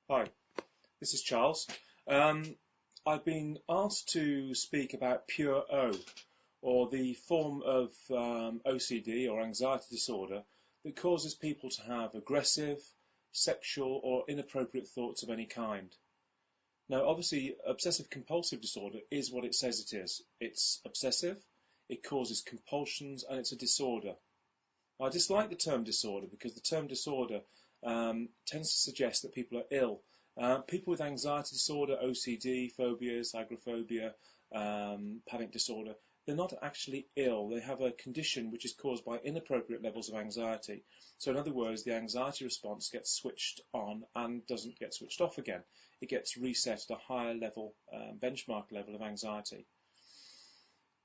Hi, this is Charles. I've been asked to speak about Pureo, or the form of OCD or anxiety disorder that causes people to have aggressive, sexual, or inappropriate thoughts of any kind. Now, obviously, obsessive compulsive disorder is what it says it is. It's obsessive, it causes compulsions, and it's a disorder. I dislike the term disorder because the term disorder tends to suggest that people are ill. People with anxiety disorder, OCD, phobias, agoraphobia, panic disorder, they're not actually ill. They have a condition which is caused by inappropriate levels of anxiety. So in other words, the anxiety response gets switched on and doesn't get switched off again. It gets reset at a higher level, benchmark level of anxiety.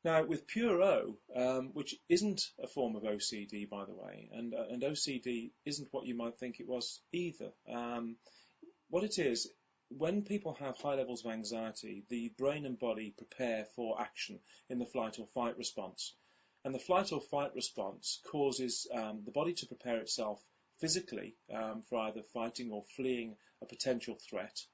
Now, with Pureo, which isn't a form of OCD, by the way, and OCD isn't what you might think it was either. What it is, when people have high levels of anxiety, the brain and body prepare for action in the flight or fight response. And the flight or fight response causes the body to prepare itself physically for either fighting or fleeing a potential threat.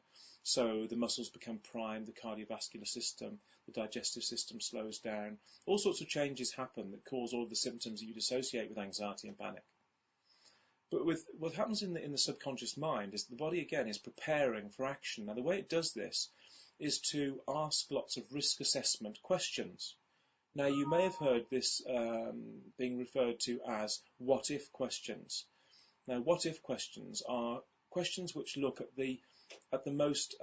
So the muscles become primed, the cardiovascular system, the digestive system slows down. All sorts of changes happen that cause all of the symptoms that you'd associate with anxiety and panic. But with what happens in the subconscious mind is the body again is preparing for action. Now the way it does this is to ask lots of risk assessment questions. Now you may have heard this being referred to as what if questions. Now what if questions are questions which look at the most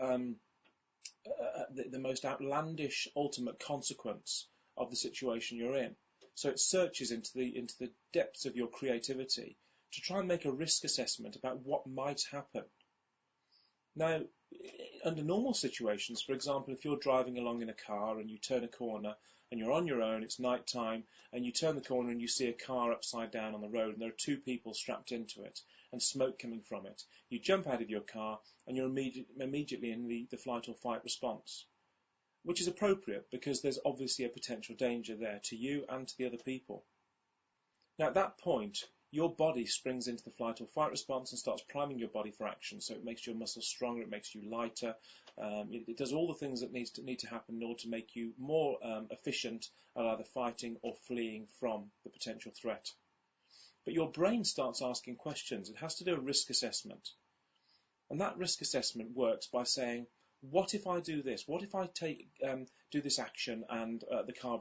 outlandish ultimate consequence of the situation you're in. So it searches into the depths of your creativity to try and make a risk assessment about what might happen. Now, under normal situations, for example, if you're driving along in a car and you turn a corner and you're on your own, it's night time, and you turn the corner and you see a car upside down on the road and there are two people strapped into it and smoke coming from it. You jump out of your car and you're immediately in the flight or fight response, which is appropriate because there's obviously a potential danger there to you and to the other people. Now at that point, your body springs into the flight or fight response and starts priming your body for action. So it makes your muscles stronger, it makes you lighter, it does all the things that need to happen in order to make you more efficient at either fighting or fleeing from the potential threat. But your brain starts asking questions. It has to do a risk assessment. And that risk assessment works by saying, what if I do this? What if I do this action and the car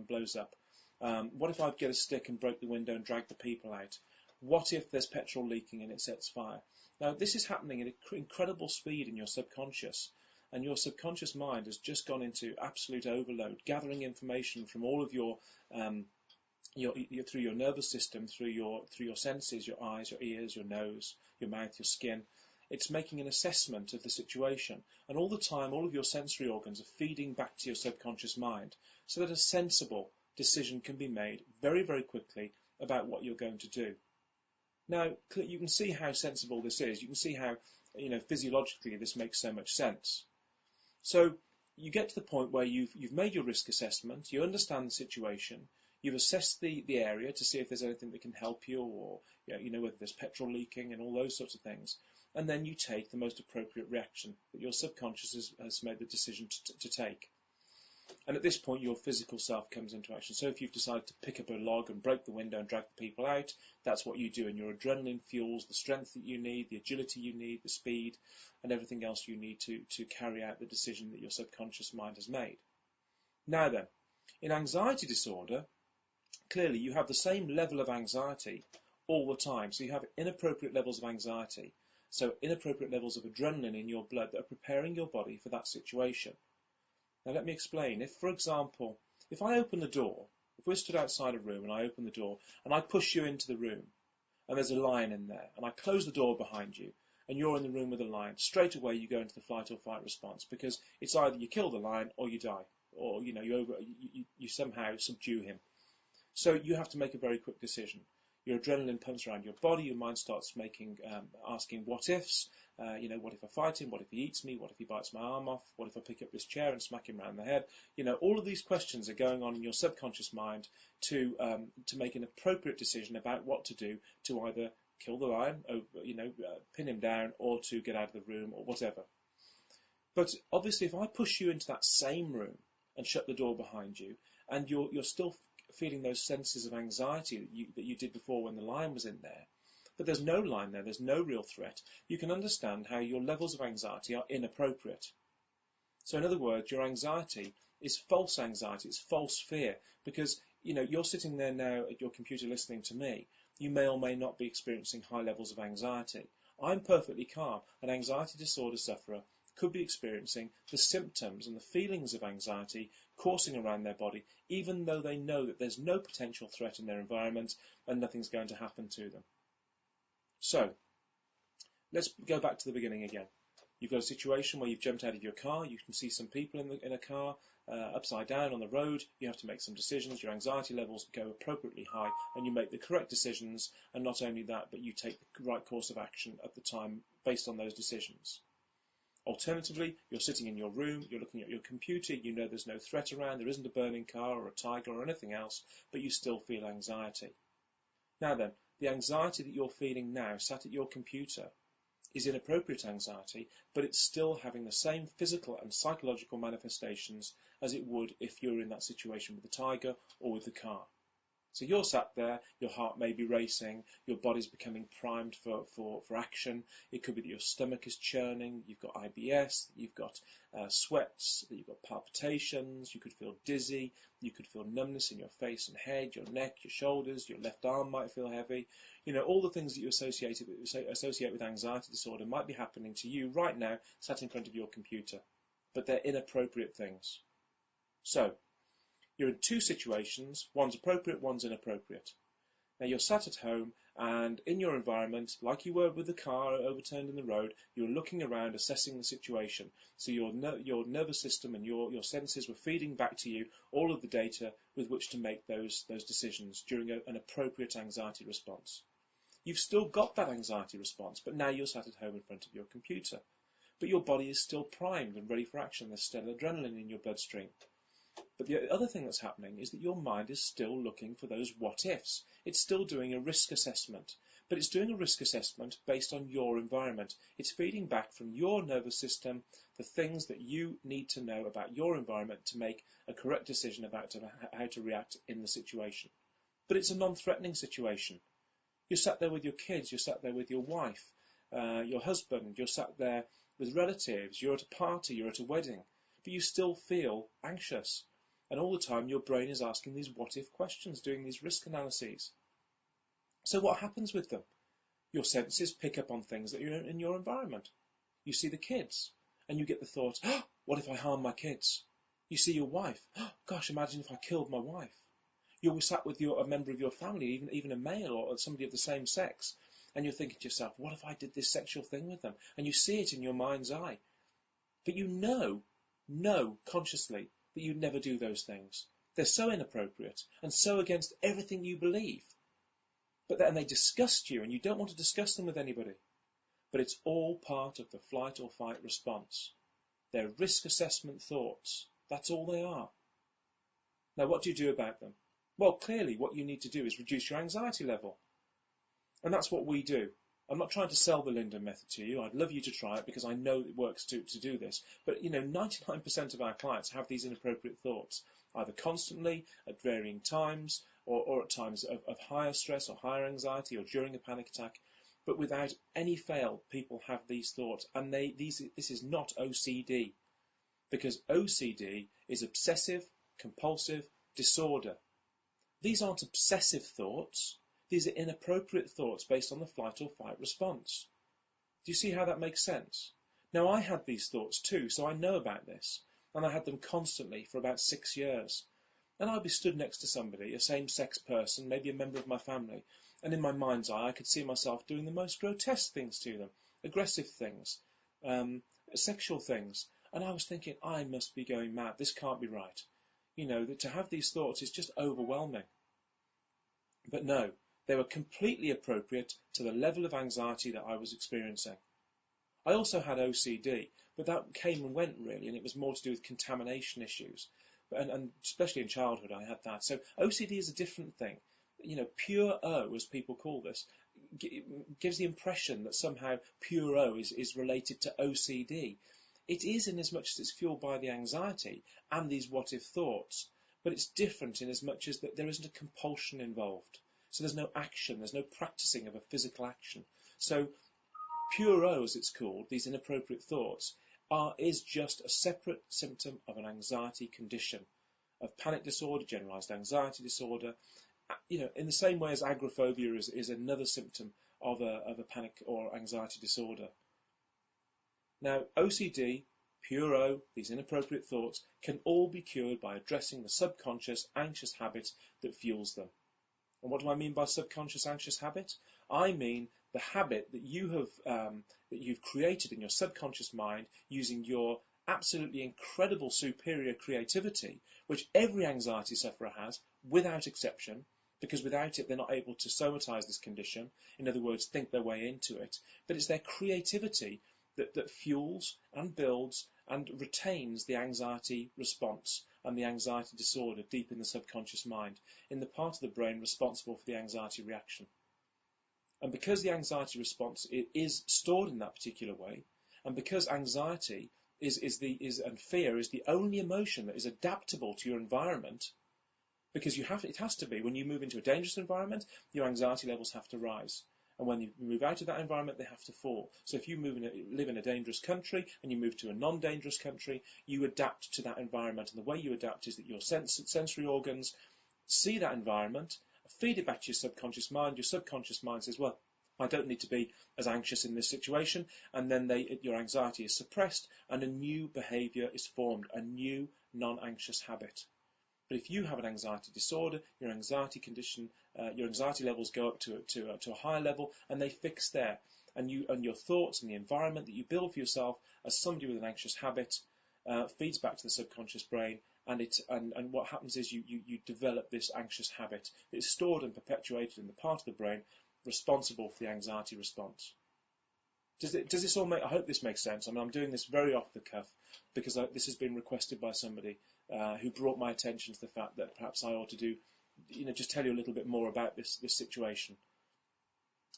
blows up? What if I get a stick and break the window and drag the people out? What if there's petrol leaking and it sets fire? Now, this is happening at incredible speed in your subconscious, and your subconscious mind has just gone into absolute overload, gathering information from all of your through your nervous system, through your senses, your eyes, your ears, your nose, your mouth, your skin. It's making an assessment of the situation, and all the time, all of your sensory organs are feeding back to your subconscious mind, so that a sensible decision can be made very, very quickly about what you're going to do. Now, you can see how sensible this is. You can see how, physiologically this makes so much sense. So you get to the point where you've made your risk assessment, you understand the situation, you've assessed the area to see if there's anything that can help you, or whether there's petrol leaking and all those sorts of things, and then you take the most appropriate reaction that your subconscious has made the decision to take. And at this point, your physical self comes into action. So if you've decided to pick up a log and break the window and drag the people out, that's what you do. And your adrenaline fuels the strength that you need, the agility you need, the speed, and everything else you need to carry out the decision that your subconscious mind has made. Now then, in anxiety disorder, clearly you have the same level of anxiety all the time. So you have inappropriate levels of anxiety. So inappropriate levels of adrenaline in your blood that are preparing your body for that situation. Now let me explain. If, for example, if I open the door, if we're stood outside a room and I open the door and I push you into the room and there's a lion in there and I close the door behind you and you're in the room with a lion, straight away you go into the flight or fight response, because it's either you kill the lion or you die, or you somehow subdue him. So you have to make a very quick decision. Your adrenaline pumps around your body, your mind starts asking what ifs. What if I fight him? What if he eats me? What if he bites my arm off? What if I pick up this chair and smack him around the head? All of these questions are going on in your subconscious mind to make an appropriate decision about what to do to either kill the lion, pin him down, or to get out of the room, or whatever. But obviously, if I push you into that same room and shut the door behind you, and you're still feeling those senses of anxiety that you did before when the lion was in there, but there's no lion there, there's no real threat, you can understand how your levels of anxiety are inappropriate. So in other words, your anxiety is false anxiety, it's false fear, because you're sitting there now at your computer listening to me. You may or may not be experiencing high levels of anxiety. I'm perfectly calm. An anxiety disorder sufferer could be experiencing the symptoms and the feelings of anxiety coursing around their body, even though they know that there's no potential threat in their environment and nothing's going to happen to them. So, let's go back to the beginning again. You've got a situation where you've jumped out of your car, you can see some people in a car upside down on the road, you have to make some decisions, your anxiety levels go appropriately high, and you make the correct decisions, and not only that, but you take the right course of action at the time based on those decisions. Alternatively, you're sitting in your room, you're looking at your computer, you know there's no threat around, there isn't a burning car or a tiger or anything else, but you still feel anxiety. Now then, the anxiety that you're feeling now, sat at your computer, is inappropriate anxiety, but it's still having the same physical and psychological manifestations as it would if you were in that situation with the tiger or with the car. So you're sat there, your heart may be racing, your body's becoming primed for action. It could be that your stomach is churning, you've got IBS, you've got sweats, you've got palpitations, you could feel dizzy, you could feel numbness in your face and head, your neck, your shoulders, your left arm might feel heavy. All the things that you associate with anxiety disorder might be happening to you right now, sat in front of your computer. But they're inappropriate things. So, you're in two situations, one's appropriate, one's inappropriate. Now you're sat at home and in your environment, like you were with the car overturned in the road, you're looking around, assessing the situation. So your nervous system and your senses were feeding back to you all of the data with which to make those decisions during an appropriate anxiety response. You've still got that anxiety response, but now you're sat at home in front of your computer. But your body is still primed and ready for action. There's still adrenaline in your bloodstream. But the other thing that's happening is that your mind is still looking for those what-ifs. It's still doing a risk assessment, but it's doing a risk assessment based on your environment. It's feeding back from your nervous system the things that you need to know about your environment to make a correct decision about how to react in the situation. But it's a non-threatening situation. You're sat there with your kids, you're sat there with your wife, your husband, you're sat there with relatives, you're at a party, you're at a wedding, but you still feel anxious. And all the time your brain is asking these what-if questions, doing these risk analyses. So what happens with them? Your senses pick up on things that are in your environment. You see the kids, and you get the thought, oh, what if I harm my kids? You see your wife, oh, gosh, imagine if I killed my wife. You're sat with a member of your family, even a male or somebody of the same sex, and you're thinking to yourself, what if I did this sexual thing with them? And you see it in your mind's eye. But you know consciously that you'd never do those things. They're so inappropriate and so against everything you believe. But then they disgust you and you don't want to discuss them with anybody. But it's all part of the flight or fight response. They're risk assessment thoughts. That's all they are. Now, what do you do about them? Well, clearly what you need to do is reduce your anxiety level. And that's what we do. I'm not trying to sell the Linden method to you. I'd love you to try it because I know it works to do this. But 99% of our clients have these inappropriate thoughts, either constantly, at varying times, or at times of higher stress or higher anxiety or during a panic attack. But without any fail, people have these thoughts. And this is not OCD, because OCD is obsessive compulsive disorder. These aren't obsessive thoughts. These are inappropriate thoughts based on the flight or fight response. Do you see how that makes sense? Now, I had these thoughts too, so I know about this, and I had them constantly for about 6 years. And I'd be stood next to somebody, a same-sex person, maybe a member of my family, and in my mind's eye I could see myself doing the most grotesque things to them, aggressive things, sexual things, and I was thinking, I must be going mad, this can't be right. That to have these thoughts is just overwhelming. But no, they were completely appropriate to the level of anxiety that I was experiencing. I also had OCD, but that came and went really, and it was more to do with contamination issues. And especially in childhood I had that. So OCD is a different thing. Pure O, as people call this, gives the impression that somehow Pureo is related to OCD. It is in as much as it's fueled by the anxiety and these what-if thoughts, but it's different in as much as that there isn't a compulsion involved. So there's no action, there's no practicing of a physical action. So Pureo, as it's called, these inappropriate thoughts, is just a separate symptom of an anxiety condition, of panic disorder, generalized anxiety disorder. In the same way as agoraphobia is another symptom of a panic or anxiety disorder. Now, OCD, Pureo, these inappropriate thoughts, can all be cured by addressing the subconscious anxious habit that fuels them. And what do I mean by subconscious anxious habit? I mean the habit that you've created in your subconscious mind using your absolutely incredible superior creativity, which every anxiety sufferer has, without exception, because without it they're not able to somatize this condition, in other words, think their way into it. But it's their creativity that fuels and builds and retains the anxiety response and the anxiety disorder deep in the subconscious mind, in the part of the brain responsible for the anxiety reaction. And because the anxiety response is stored in that particular way, and because anxiety and fear is the only emotion that is adaptable to your environment, because it has to be. When you move into a dangerous environment, your anxiety levels have to rise. And when you move out of that environment, they have to fall. So if you live in a dangerous country and you move to a non-dangerous country, you adapt to that environment. And the way you adapt is that your sensory organs see that environment, feed it back to your subconscious mind. Your subconscious mind says, well, I don't need to be as anxious in this situation. And then your anxiety is suppressed and a new behavior is formed, a new non-anxious habit. But if you have an anxiety disorder, your anxiety condition, your anxiety levels go up to a higher level, and they fix there. And your thoughts and the environment that you build for yourself as somebody with an anxious habit feeds back to the subconscious brain, and what happens is you develop this anxious habit. It's stored and perpetuated in the part of the brain responsible for the anxiety response. Does this all make? I hope this makes sense. I mean, I'm doing this very off the cuff because this has been requested by somebody who brought my attention to the fact that perhaps I ought to just tell you a little bit more about this situation.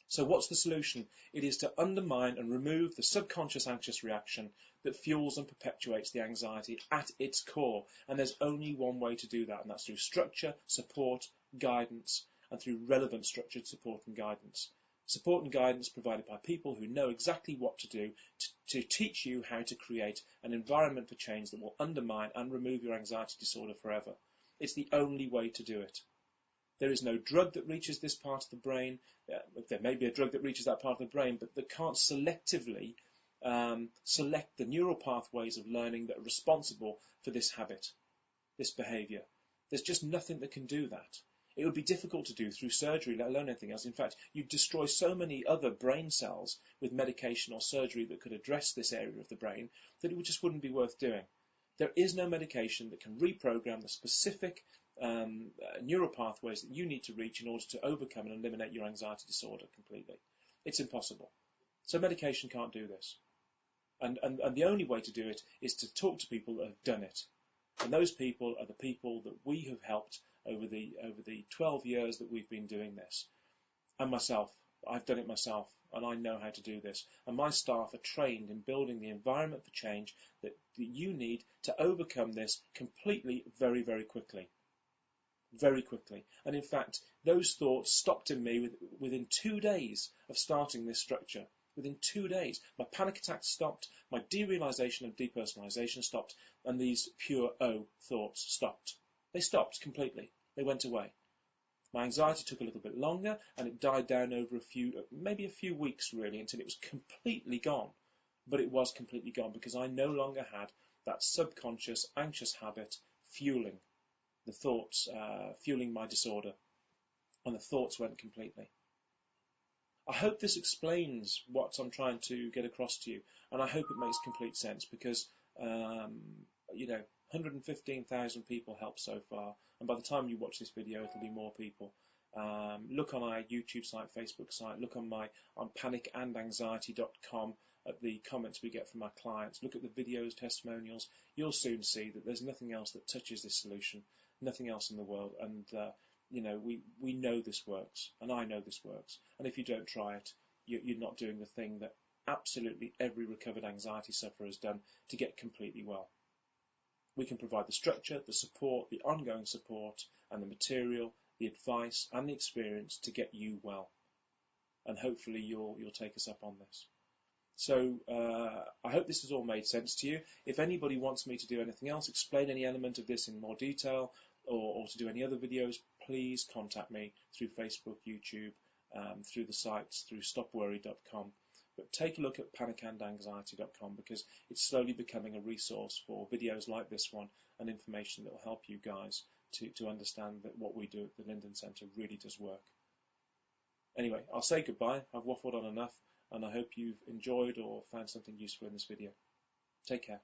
So what's the solution? It is to undermine and remove the subconscious anxious reaction that fuels and perpetuates the anxiety at its core. And there's only one way to do that, and that's through structure, support, guidance, and through relevant structured support and guidance. Support and guidance provided by people who know exactly what to do to teach you how to create an environment for change that will undermine and remove your anxiety disorder forever. It's the only way to do it. There is no drug that reaches this part of the brain. There may be a drug that reaches that part of the brain, but that can't selectively select the neural pathways of learning that are responsible for this habit, this behavior. There's just nothing that can do that. It would be difficult to do through surgery, let alone anything else. In fact, you'd destroy so many other brain cells with medication or surgery that could address this area of the brain that it just wouldn't be worth doing. There is no medication that can reprogram the specific neural pathways that you need to reach in order to overcome and eliminate your anxiety disorder completely. It's impossible. So medication can't do this. And the only way to do it is to talk to people that have done it. And those people are the people that we have helped over the 12 years that we've been doing this. And myself, I've done it myself, and I know how to do this. And my staff are trained in building the environment for change that you need to overcome this completely, very, very quickly. Very quickly. And in fact, those thoughts stopped in me within 2 days of starting this structure. Within 2 days, my panic attacks stopped, my derealization and depersonalization stopped, and these pure O thoughts stopped. They stopped completely. They went away. My anxiety took a little bit longer, and it died down over maybe a few weeks really, until it was completely gone. But it was completely gone because I no longer had that subconscious anxious habit fueling the thoughts, fueling my disorder, and the thoughts went completely. I hope this explains what I'm trying to get across to you, and I hope it makes complete sense because 115,000 people helped so far, and by the time you watch this video, it'll be more people. Look on our YouTube site, Facebook site. Look on panicandanxiety.com at the comments we get from our clients. Look at the videos, testimonials. You'll soon see that there's nothing else that touches this solution, nothing else in the world. And we know this works, and I know this works. And if you don't try it, you're not doing the thing that absolutely every recovered anxiety sufferer has done to get completely well. We can provide the structure, the support, the ongoing support, and the material, the advice, and the experience to get you well. And hopefully you'll take us up on this. So I hope this has all made sense to you. If anybody wants me to do anything else, explain any element of this in more detail, or to do any other videos, please contact me through Facebook, YouTube, through the sites, through stopworry.com. But take a look at panicandanxiety.com, because it's slowly becoming a resource for videos like this one and information that will help you guys to understand that what we do at the Linden Centre really does work. Anyway, I'll say goodbye. I've waffled on enough, and I hope you've enjoyed or found something useful in this video. Take care.